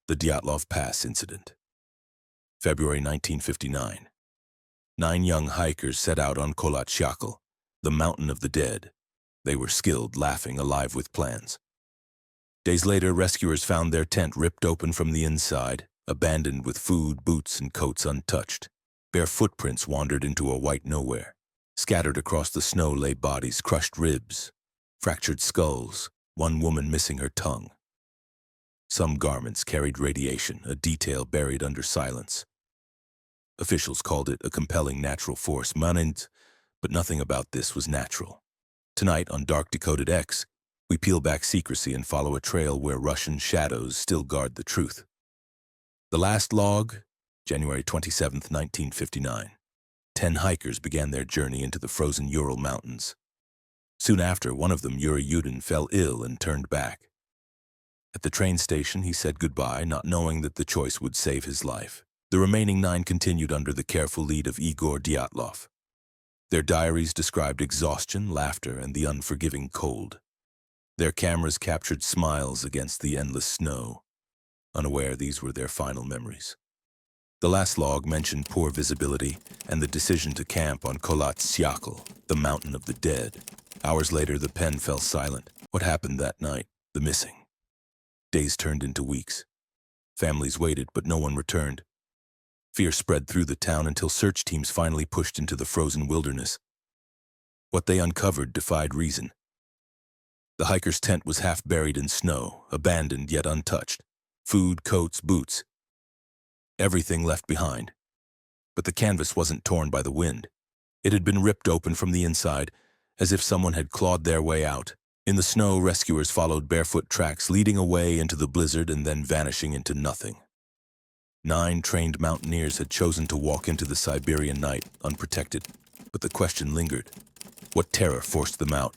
The Dyatlov Pass Incident. February 1959. 9 young hikers set out on Kolat, the mountain of the dead. They were skilled, laughing, alive with plans. Days later, rescuers found their tent ripped open from the inside, abandoned with food, boots, and coats untouched. Bare footprints wandered into a white nowhere. Scattered across the snow lay bodies, crushed ribs, fractured skulls, one woman missing her tongue. Some garments carried radiation, a detail buried under silence. Officials called it a compelling natural force, but nothing about this was natural. Tonight on Dark Decoded X, we peel back secrecy and follow a trail where Russian shadows still guard the truth. The last log, January 27, 1959. 10 hikers began their journey into the frozen Ural Mountains. Soon after, one of them, Yuri Yudin, fell ill and turned back. At the train station, he said goodbye, not knowing that the choice would save his life. The remaining 9 continued under the careful lead of Igor Dyatlov. Their diaries described exhaustion, laughter, and the unforgiving cold. Their cameras captured smiles against the endless snow, unaware these were their final memories. The last log mentioned poor visibility and the decision to camp on Kolat, the mountain of the dead. Hours later, the pen fell silent. What happened that night? The missing. Days turned into weeks. Families waited, but no one returned. Fear spread through the town until search teams finally pushed into the frozen wilderness. What they uncovered defied reason. The hiker's tent was half buried in snow, abandoned yet untouched. Food, coats, boots. Everything left behind. But the canvas wasn't torn by the wind. It had been ripped open from the inside, as if someone had clawed their way out. In the snow, rescuers followed barefoot tracks leading away into the blizzard and then vanishing into nothing. 9 trained mountaineers had chosen to walk into the Siberian night, unprotected, but the question lingered. What terror forced them out?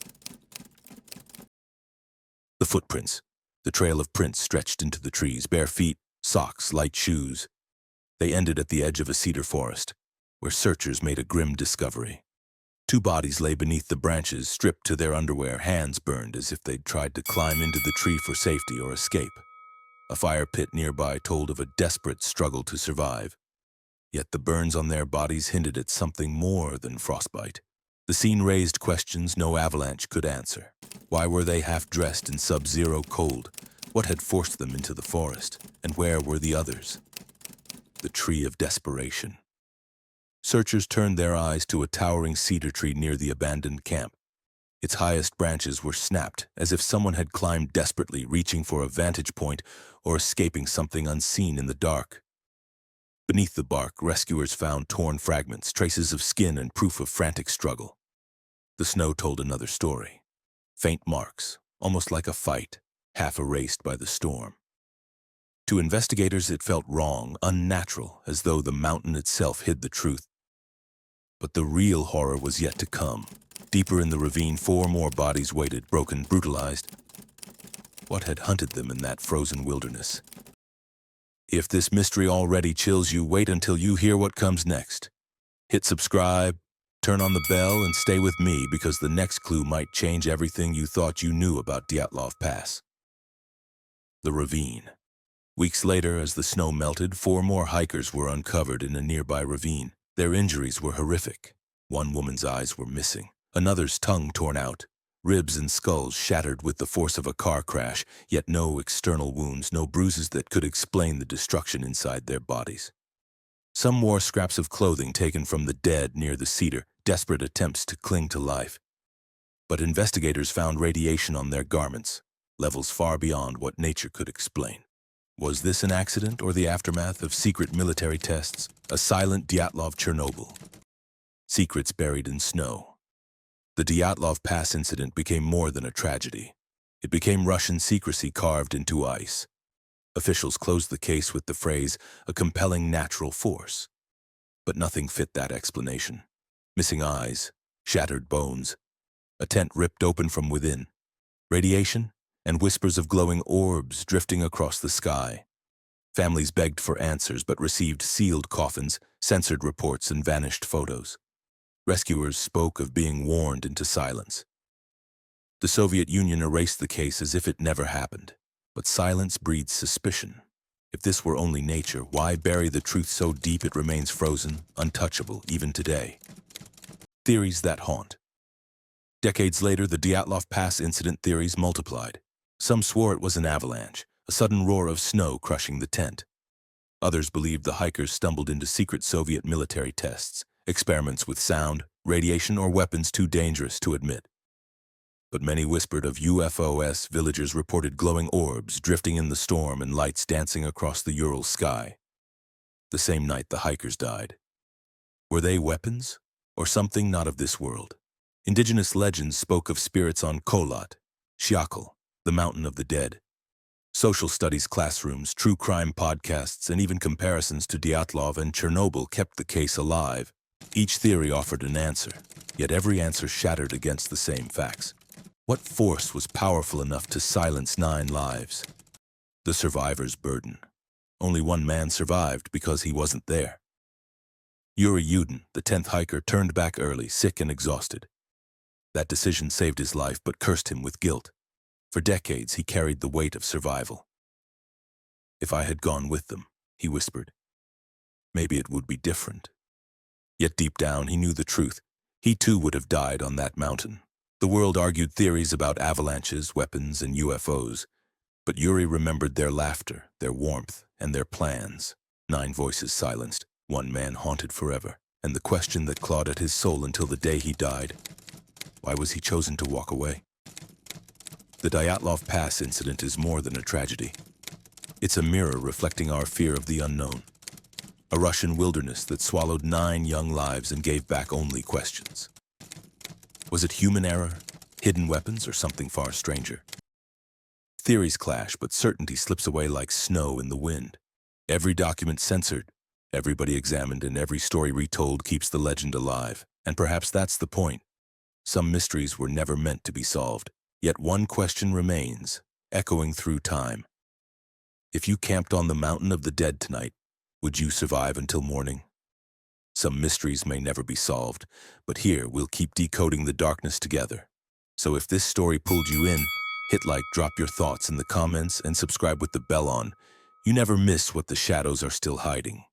The footprints. The trail of prints stretched into the trees, bare feet, socks, light shoes. They ended at the edge of a cedar forest, where searchers made a grim discovery. 2 bodies lay beneath the branches, stripped to their underwear, hands burned as if they'd tried to climb into the tree for safety or escape. A fire pit nearby told of a desperate struggle to survive. Yet the burns on their bodies hinted at something more than frostbite. The scene raised questions no avalanche could answer. Why were they half-dressed in sub-zero cold? What had forced them into the forest? And where were the others? The tree of desperation. Searchers turned their eyes to a towering cedar tree near the abandoned camp. Its highest branches were snapped, as if someone had climbed desperately, reaching for a vantage point or escaping something unseen in the dark. Beneath the bark, rescuers found torn fragments, traces of skin, and proof of frantic struggle. The snow told another story. Faint marks, almost like a fight, half erased by the storm. To investigators, it felt wrong, unnatural, as though the mountain itself hid the truth. But the real horror was yet to come. Deeper in the ravine, 4 more bodies waited, broken, brutalized. What had hunted them in that frozen wilderness? If this mystery already chills you, wait until you hear what comes next. Hit subscribe, turn on the bell, and stay with me because the next clue might change everything you thought you knew about Dyatlov Pass. The ravine. Weeks later, as the snow melted, 4 more hikers were uncovered in a nearby ravine. Their injuries were horrific. One woman's eyes were missing, another's tongue torn out, ribs and skulls shattered with the force of a car crash, yet no external wounds, no bruises that could explain the destruction inside their bodies. Some wore scraps of clothing taken from the dead near the cedar, desperate attempts to cling to life. But investigators found radiation on their garments, levels far beyond what nature could explain. Was this an accident or the aftermath of secret military tests? A silent Dyatlov Chernobyl. Secrets buried in snow. The Dyatlov Pass incident became more than a tragedy. It became Russian secrecy carved into ice. Officials closed the case with the phrase, a compelling natural force. But nothing fit that explanation. Missing eyes, shattered bones, a tent ripped open from within, radiation, and whispers of glowing orbs drifting across the sky. Families begged for answers but received sealed coffins, censored reports, and vanished photos. Rescuers spoke of being warned into silence. The Soviet Union erased the case as if it never happened, but silence breeds suspicion. If this were only nature, why bury the truth so deep it remains frozen, untouchable, even today? Theories that haunt. Decades later, the Dyatlov Pass Incident theories multiplied. Some swore it was an avalanche, a sudden roar of snow crushing the tent. Others believed the hikers stumbled into secret Soviet military tests, experiments with sound, radiation, or weapons too dangerous to admit. But many whispered of UFOs. Villagers reported glowing orbs drifting in the storm and lights dancing across the Ural sky. The same night the hikers died. Were they weapons, or something not of this world? Indigenous legends spoke of spirits on Kholat, Shyakal, the mountain of the dead. Social studies classrooms, true crime podcasts, and even comparisons to Dyatlov and Chernobyl kept the case alive. Each theory offered an answer, yet every answer shattered against the same facts. What force was powerful enough to silence 9 lives? The survivor's burden. Only one man survived because he wasn't there. Yuri Yudin, the 10th hiker, turned back early, sick and exhausted. That decision saved his life but cursed him with guilt. For decades, he carried the weight of survival. "If I had gone with them," he whispered, "maybe it would be different." Yet deep down, he knew the truth. He too would have died on that mountain. The world argued theories about avalanches, weapons, and UFOs. But Yuri remembered their laughter, their warmth, and their plans. 9 voices silenced, 1 man haunted forever. And the question that clawed at his soul until the day he died: why was he chosen to walk away? The Dyatlov Pass Incident is more than a tragedy. It's a mirror reflecting our fear of the unknown. A Russian wilderness that swallowed 9 young lives and gave back only questions. Was it human error, hidden weapons, or something far stranger? Theories clash, but certainty slips away like snow in the wind. Every document censored, everybody examined, and every story retold keeps the legend alive. And perhaps that's the point. Some mysteries were never meant to be solved. Yet one question remains, echoing through time. If you camped on the mountain of the dead tonight, would you survive until morning? Some mysteries may never be solved, but here we'll keep decoding the darkness together. So if this story pulled you in, hit like, drop your thoughts in the comments, and subscribe with the bell on. You never miss what the shadows are still hiding.